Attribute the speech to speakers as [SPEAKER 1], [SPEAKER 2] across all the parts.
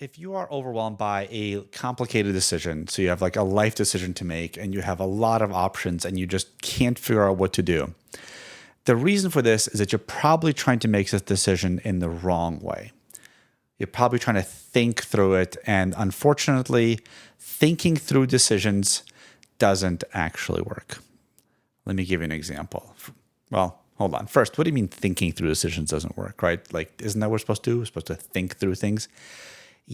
[SPEAKER 1] If you are overwhelmed by a complicated decision, so you have like a life decision to make and you have a lot of options and you just can't figure out what to do, the reason for this is that you're probably trying to make this decision in the wrong way. You're probably trying to think through it. And unfortunately, thinking through decisions doesn't actually work. Let me give you an example. Well, hold on. First, what do you mean thinking through decisions doesn't work, right? Like, isn't that what we're supposed to do? We're supposed to think through things.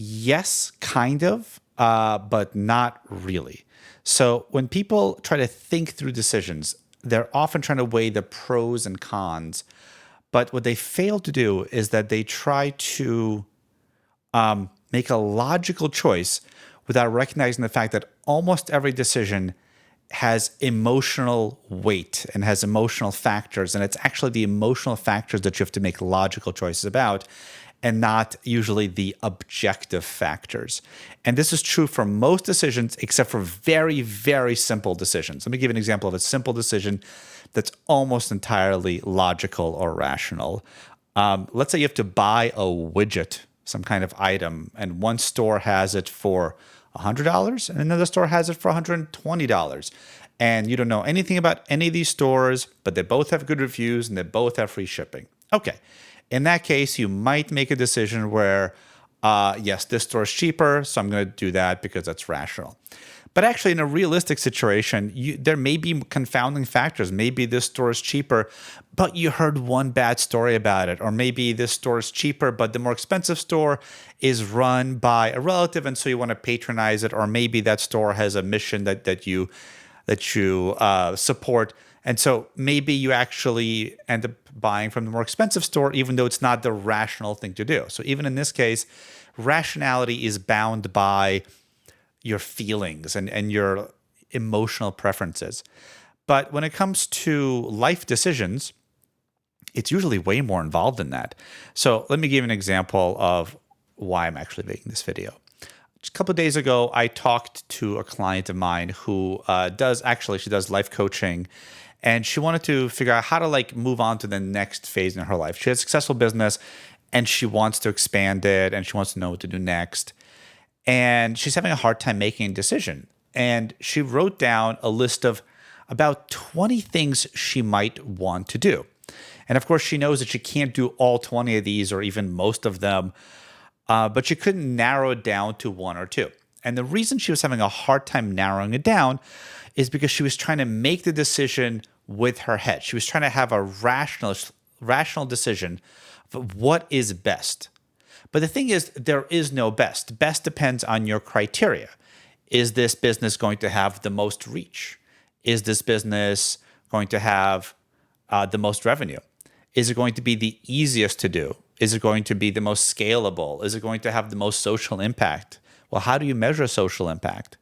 [SPEAKER 1] Yes, kind of, but not really. So when people try to think through decisions, they're often trying to weigh the pros and cons. But what they fail to do is that they try to make a logical choice without recognizing the fact that almost every decision has emotional weight and has emotional factors. And it's actually the emotional factors that you have to make logical choices about, and not usually the objective factors. And this is true for most decisions, except for very, very simple decisions. Let me give you an example of a simple decision that's almost entirely logical or rational. Let's say you have to buy a widget, some kind of item, and one store has it for $100 and another store has it for $120. And you don't know anything about any of these stores, but they both have good reviews and they both have free shipping. Okay. In that case, you might make a decision where, yes, this store is cheaper, so I'm going to do that because that's rational. But actually, in a realistic situation, there may be confounding factors. Maybe this store is cheaper, but you heard one bad story about it. Or maybe this store is cheaper, but the more expensive store is run by a relative, and so you want to patronize it. Or maybe that store has a mission that you support. And so maybe you actually end up buying from the more expensive store, even though it's not the rational thing to do. So even in this case, rationality is bound by your feelings and your emotional preferences. But when it comes to life decisions, it's usually way more involved than that. So let me give you an example of why I'm actually making this video. Just a couple of days ago, I talked to a client of mine who does life coaching, and she wanted to figure out how to move on to the next phase in her life. She has a successful business and she wants to expand it and she wants to know what to do next. And she's having a hard time making a decision. And she wrote down a list of about 20 things she might want to do. And of course, she knows that she can't do all 20 of these or even most of them, but she couldn't narrow it down to one or two. And the reason she was having a hard time narrowing it down is because she was trying to make the decision with her head. She was trying to have a rational decision of what is best. But the thing is, there is no best. Best depends on your criteria. Is this business going to have the most reach? Is this business going to have the most revenue? Is it going to be the easiest to do? Is it going to be the most scalable? Is it going to have the most social impact? Well, how do you measure social impact?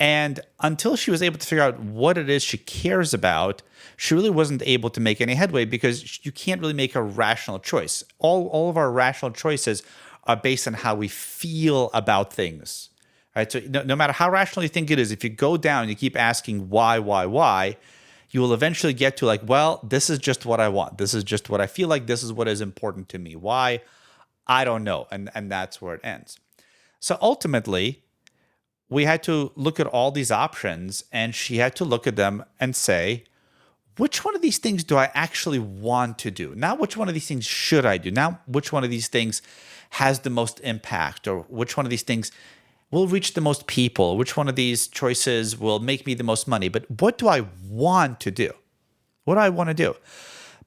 [SPEAKER 1] And until she was able to figure out what it is she cares about, she really wasn't able to make any headway because you can't really make a rational choice. All of our rational choices are based on how we feel about things. Right? So no matter how rational you think it is, if you go down and you keep asking why, you will eventually get to well, this is just what I want. This is just what I feel like. This is what is important to me. Why? I don't know. And that's where it ends. So ultimately, we had to look at all these options, and she had to look at them and say, which one of these things do I actually want to do? Not which one of these things should I do? Not which one of these things has the most impact, or which one of these things will reach the most people, which one of these choices will make me the most money, but what do I want to do? What do I want to do?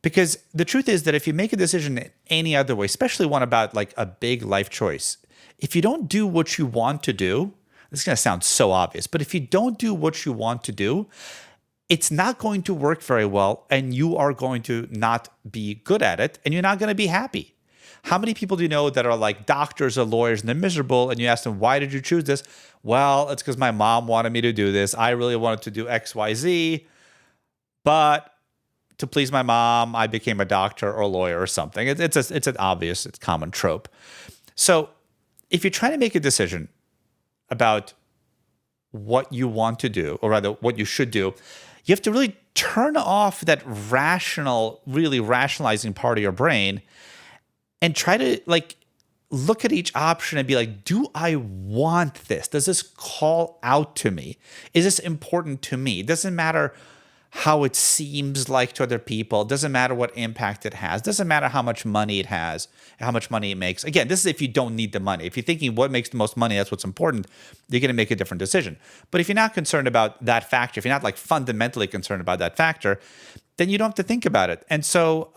[SPEAKER 1] Because the truth is that if you make a decision any other way, especially one about a big life choice, if you don't do what you want to do, this is going to sound so obvious, but if you don't do what you want to do, it's not going to work very well, and you are going to not be good at it, and you're not going to be happy. How many people do you know that are doctors or lawyers and they're miserable, and you ask them, why did you choose this? Well, it's because my mom wanted me to do this. I really wanted to do X, Y, Z, but to please my mom, I became a doctor or a lawyer or something. It's an obvious, it's common trope. So if you're trying to make a decision about what you want to do, or rather what you should do, you have to really turn off that really rationalizing part of your brain and try to look at each option and be like, do I want this? Does this call out to me? Is this important to me? It doesn't matter how it seems like to other people. It doesn't matter what impact it has. It doesn't matter how much money it has, how much money it makes. Again, this is if you don't need the money. If you're thinking what makes the most money, that's what's important, you're going to make a different decision. But if you're not concerned about that factor, if you're not like fundamentally concerned about that factor, then you don't have to think about it. And so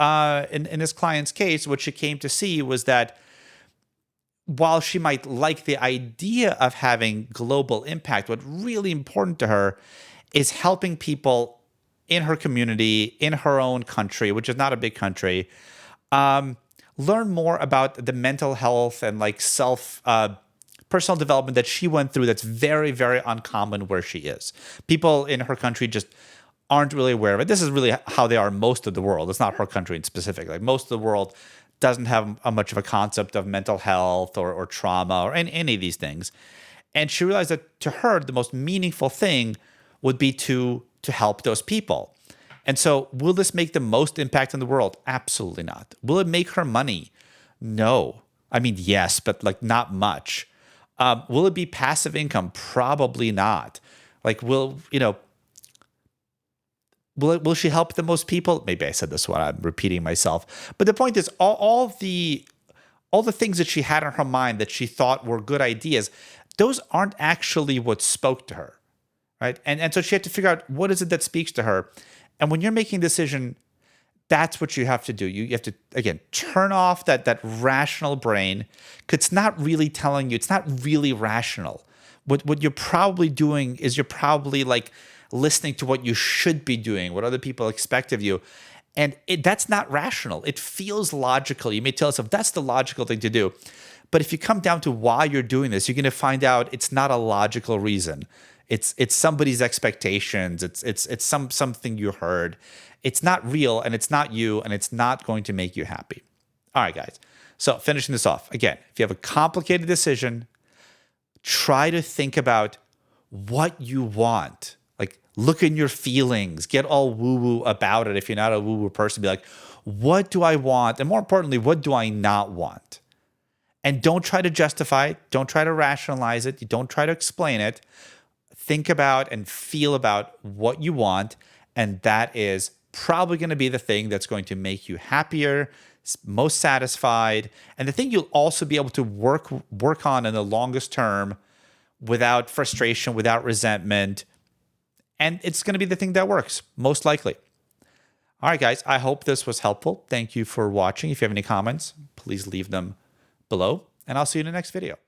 [SPEAKER 1] in this client's case, what she came to see was that while she might like the idea of having global impact, what's really important to her is helping people in her community, in her own country, which is not a big country, learn more about the mental health and like personal development that she went through that's very, very uncommon where she is. People in her country just aren't really aware of it. This is really how they are in most of the world. It's not her country in specific. Like most of the world doesn't have much of a concept of mental health or trauma or any of these things. And she realized that to her, the most meaningful thing would be to help those people. And so will this make the most impact in the world? Absolutely not. Will it make her money? No. I mean, yes, but like not much. Will it be passive income? Probably not. Like, will she help the most people? Maybe I said this one. I'm repeating myself. But the point is, all the things that she had in her mind that she thought were good ideas, those aren't actually what spoke to her. Right. And so she had to figure out what is it that speaks to her. And when you're making a decision, that's what you have to do. You have to, again, turn off that rational brain, because it's not really telling you, it's not really rational. What you're probably doing is you're probably like listening to what you should be doing, what other people expect of you. And that's not rational. It feels logical. You may tell yourself that's the logical thing to do. But if you come down to why you're doing this, you're going to find out it's not a logical reason. It's somebody's expectations. It's something you heard. It's not real, and it's not you, and it's not going to make you happy. All right, guys. So finishing this off, again, if you have a complicated decision, try to think about what you want. Like, look in your feelings. Get all woo-woo about it if you're not a woo-woo person. Be like, what do I want? And more importantly, what do I not want? And don't try to justify it. Don't try to rationalize it. You don't try to explain it. Think about and feel about what you want, and that is probably going to be the thing that's going to make you happier, most satisfied, and the thing you'll also be able to work on in the longest term without frustration, without resentment, and it's going to be the thing that works, most likely. All right, guys, I hope this was helpful. Thank you for watching. If you have any comments, please leave them below, and I'll see you in the next video.